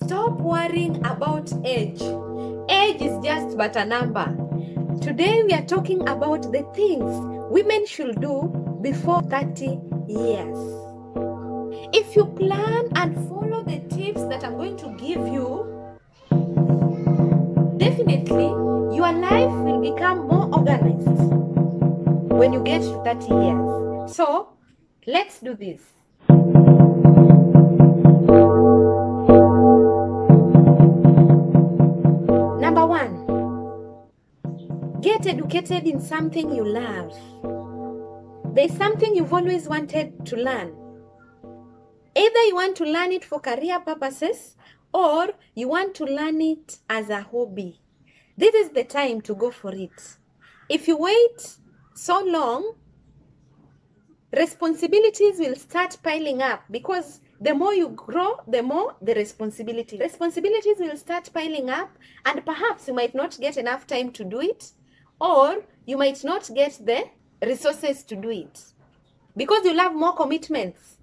Stop worrying about age. Age is just but a number. Today we are talking about the things women should do before 30 years. If you plan and follow the tips that I'm going to give you, definitely your life will become more organized when you get to 30 years. So let's do this. Number 1, get educated in something you love. There's something you've always wanted to learn. Either you want to learn it for career purposes or you want to learn it as a hobby. This is the time to go for it. If you wait so long, responsibilities will start piling up because the more you grow, the more the responsibilities will start piling up, and perhaps you might not get enough time to do it, or you might not get the resources to do it because you'll have more commitments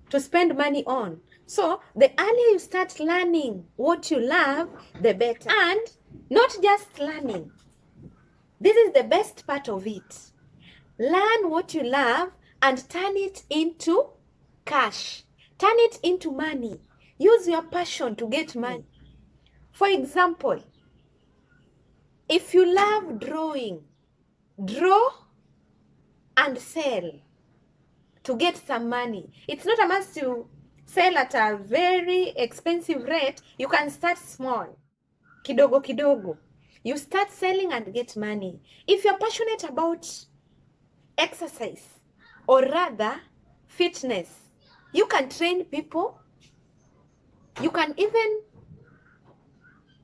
to spend money on. So the earlier you start learning what you love, the better. And not just learning. This is the best part of it. Learn what you love and turn it into cash. Turn it into money. Use your passion to get money. For example, if you love drawing, draw and sell to get some money. It's not a must to sell at a very expensive rate. You can start small. Kidogo kidogo. You start selling and get money. If you're passionate about exercise or rather fitness, you can train people. You can even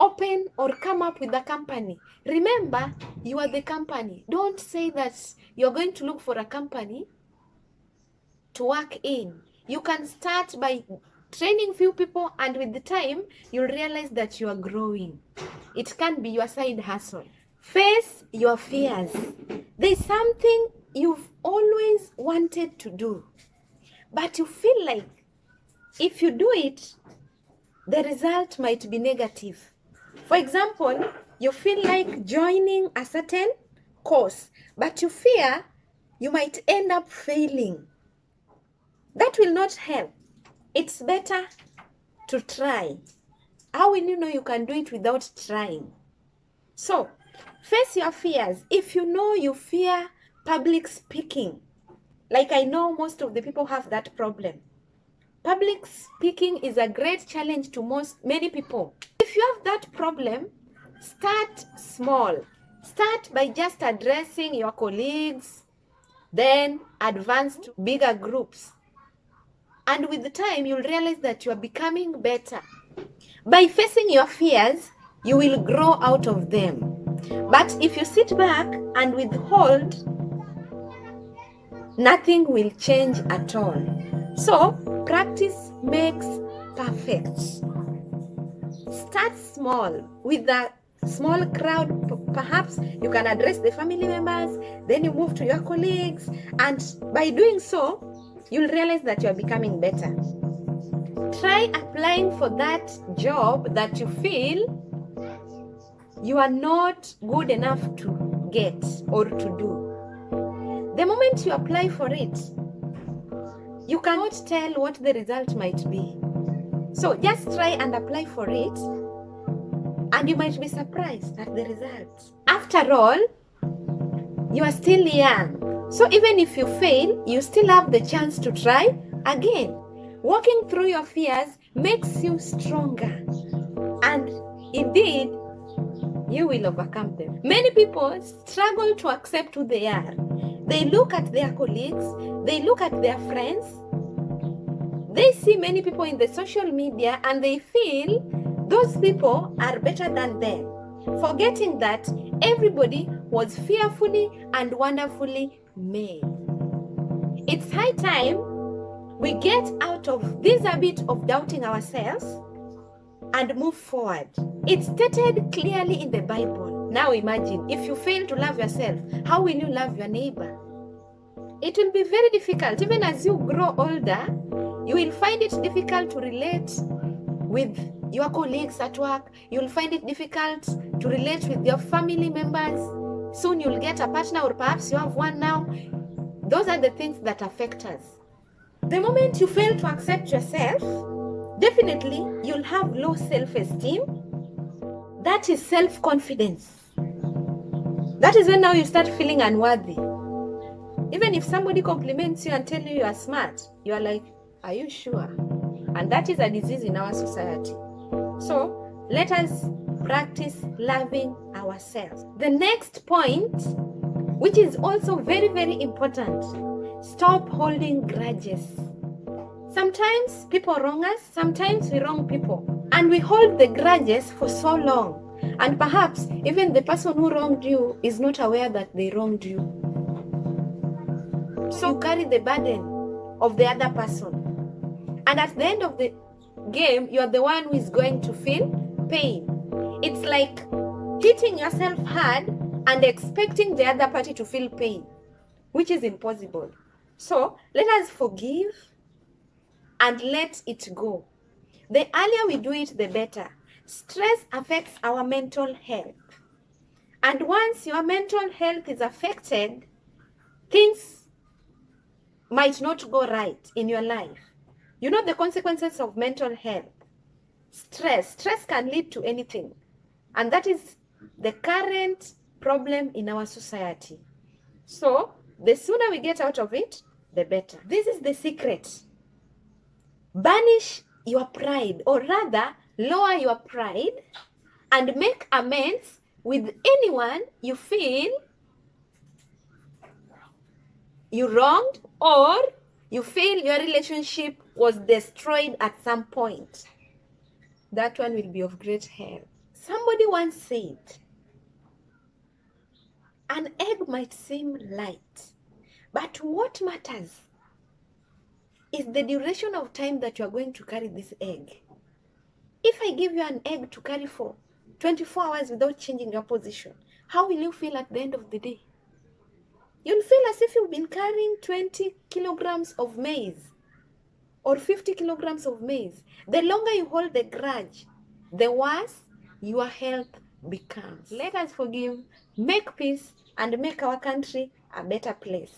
open or come up with a company. Remember, you are the company. Don't say that you're going to look for a company to work in. You can start by training few people, and with the time, you'll realize that you are growing. It can be your side hustle. Face your fears. There's something you've always wanted to do, but you feel like if you do it, the result might be negative. For example, you feel like joining a certain course, but you fear you might end up failing. That will not help. It's better to try. How will you know you can do it without trying? So, face your fears. If you know you fear public speaking, like I know most of the people have that problem. Public speaking is a great challenge to many people. If you have that problem, start small. Start by just addressing your colleagues, then advance to bigger groups. And with the time, you'll realize that you are becoming better. By facing your fears, you will grow out of them. But if you sit back and withhold, nothing will change at all. So, practice makes perfect. Start small with a small crowd. Perhaps you can address the family members, then you move to your colleagues, and by doing so, you'll realize that you are becoming better. Try applying for that job that you feel you are not good enough to get or to do. The moment you apply for it, you cannot tell what the result might be. So just try and apply for it, and you might be surprised at the result. After all, you are still young. So even if you fail, you still have the chance to try again. Walking through your fears makes you stronger. And indeed, you will overcome them. Many people struggle to accept who they are. They look at their colleagues, they look at their friends, they see many people in the social media and they feel those people are better than them, forgetting that everybody was fearfully and wonderfully made. It's high time we get out of this habit of doubting ourselves and move forward. It's stated clearly in the Bible. Now imagine, if you fail to love yourself, how will you love your neighbor? It will be very difficult. Even as you grow older, you will find it difficult to relate with your colleagues at work. You'll find it difficult to relate with your family members. Soon you'll get a partner, or perhaps you have one now. Those are the things that affect us. The moment you fail to accept yourself, definitely you'll have low self-esteem. That is self-confidence. That is when now you start feeling unworthy. Even if somebody compliments you and tells you are smart, you are like, are you sure? And that is a disease in our society. So let us practice loving ourselves. The next point, which is also very, very important, stop holding grudges. Sometimes people wrong us, sometimes we wrong people, and we hold the grudges for so long. And perhaps even the person who wronged you is not aware that they wronged you. So you carry the burden of the other person. And at the end of the game, you are the one who is going to feel pain. It's like hitting yourself hard and expecting the other party to feel pain, which is impossible. So let us forgive and let it go. The earlier we do it, the better. Stress affects our mental health. And once your mental health is affected, things might not go right in your life. You know the consequences of mental health. Stress can lead to anything. And that is the current problem in our society. So the sooner we get out of it, the better. This is the secret. Banish your pride, or rather lower your pride, and make amends with anyone you feel you wronged, or you feel your relationship was destroyed at some point. That one will be of great help. Somebody once said, an egg might seem light, but what matters is the duration of time that you are going to carry this egg. If I give you an egg to carry for 24 hours without changing your position, how will you feel at the end of the day? You'll feel as if you've been carrying 20 kilograms of maize or 50 kilograms of maize. The longer you hold the grudge, the worse your health becomes. Let us forgive, make peace, and make our country a better place.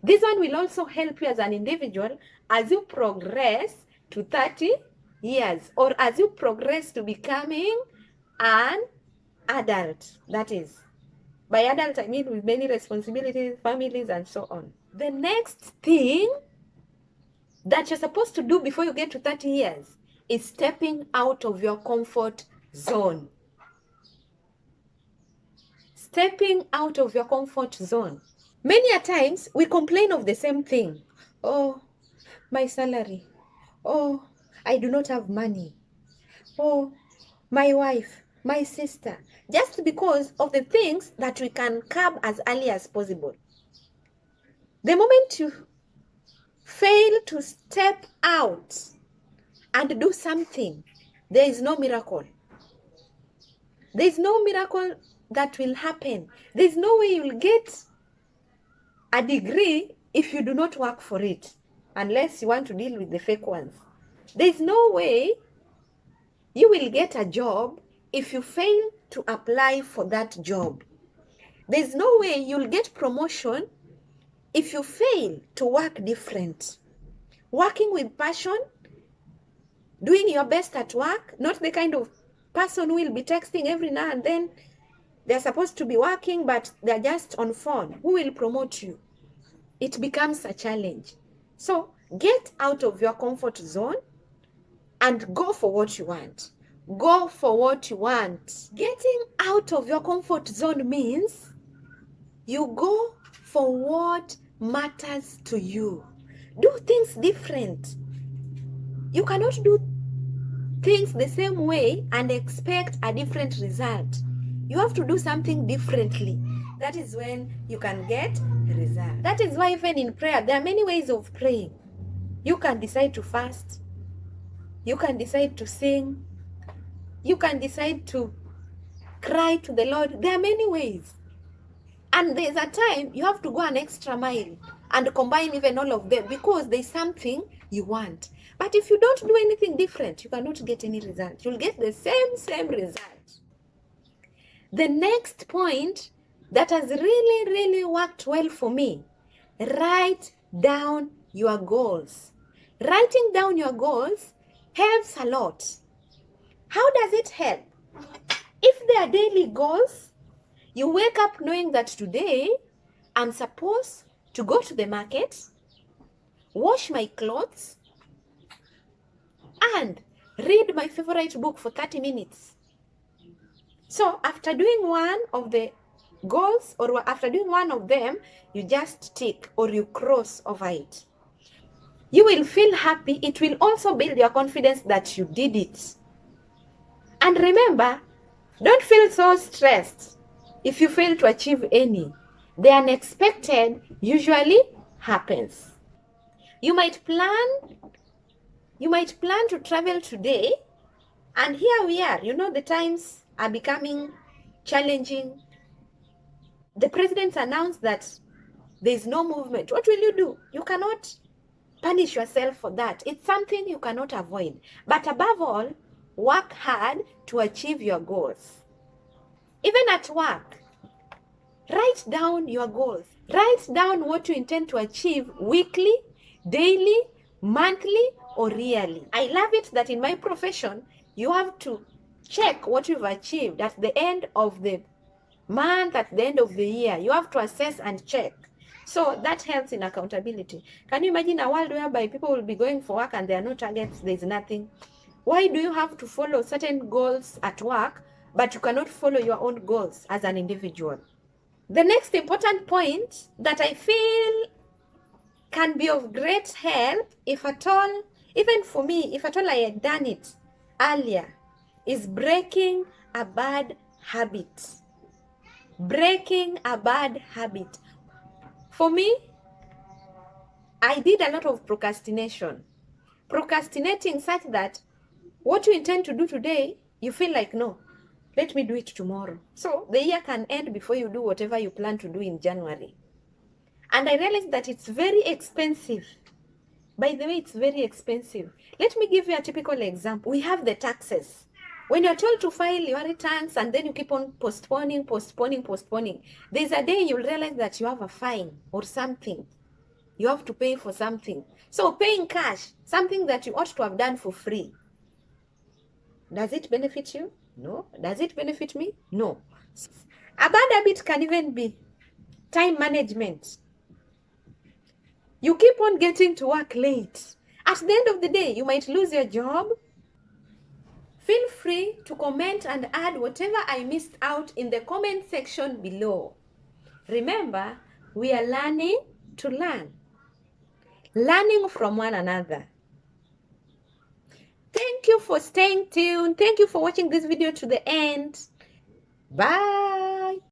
This one will also help you as an individual as you progress to 30 years, or as you progress to becoming an adult. That is, by adult I mean with many responsibilities, families, and so on. The next thing that you're supposed to do before you get to 30 years is stepping out of your comfort zone. Stepping out of your comfort zone. Many a times we complain of the same thing. Oh, my salary. Oh, I do not have money. Oh, my wife, my sister. Just because of the things that we can curb as early as possible. The moment you fail to step out and do something, there is no miracle. There is no miracle that will happen. There is no way you will get a degree if you do not work for it, unless you want to deal with the fake ones. There is no way you will get a job if you fail to apply for that job. There is no way you'll get promotion if you fail to work different. Working with passion, doing your best at work, not the kind of person who will be texting every now and then. They're supposed to be working, but they're just on phone. Who will promote you? It becomes a challenge. So get out of your comfort zone and go for what you want. Go for what you want. Getting out of your comfort zone means you go for what matters to you. Do things different. You cannot do things the same way and expect a different result. You have to do something differently. That is when you can get a result. That is why even in prayer, there are many ways of praying. You can decide to fast. You can decide to sing. You can decide to cry to the Lord. There are many ways. And there's a time you have to go an extra mile and combine even all of them because there's something you want. But if you don't do anything different, you cannot get any result. You'll get the same result. The next point that has really worked well for me, write down your goals. Writing down your goals helps a lot. How does it help? If they are daily goals, you wake up knowing that today I'm supposed to go to the market, wash my clothes, and read my favorite book for 30 minutes. So after doing one of the goals, or after doing one of them, you just tick or you cross over it. You will feel happy. It will also build your confidence that you did it. And remember, don't feel so stressed if you fail to achieve any. The unexpected usually happens. You might plan to travel today, and here we are. You know, the times are becoming challenging. The president announced that there is no movement. What will you do? You cannot punish yourself for that. It's something you cannot avoid. But above all, work hard to achieve your goals. Even at work, write down your goals. Write down what you intend to achieve weekly, daily, monthly, or yearly. I love it that in my profession, you have to check what you've achieved at the end of the month, at the end of the year. You have to assess and check. So that helps in accountability. Can you imagine a world whereby people will be going for work and there are no targets, there's nothing? Why do you have to follow certain goals at work, but you cannot follow your own goals as an individual? The next important point that I feel can be of great help, if at all, even for me, if at all I had done it earlier, is breaking a bad habit. Breaking a bad habit. For me, I did a lot of procrastination. Procrastinating such that what you intend to do today, you feel like, no, let me do it tomorrow. So the year can end before you do whatever you plan to do in January. And I realized that it's very expensive. By the way, it's very expensive. Let me give you a typical example. We have the taxes. When you're told to file your returns and then you keep on postponing, there's a day you'll realize that you have a fine or something. You have to pay for something. So paying cash, something that you ought to have done for free. Does it benefit you? No. Does it benefit me? No. A bad habit can even be time management. You keep on getting to work late. At the end of the day, you might lose your job. Feel free to comment and add whatever I missed out in the comment section below. Remember, we are learning to learn. Learning from one another. Thank you for staying tuned. Thank you for watching this video to the end. Bye.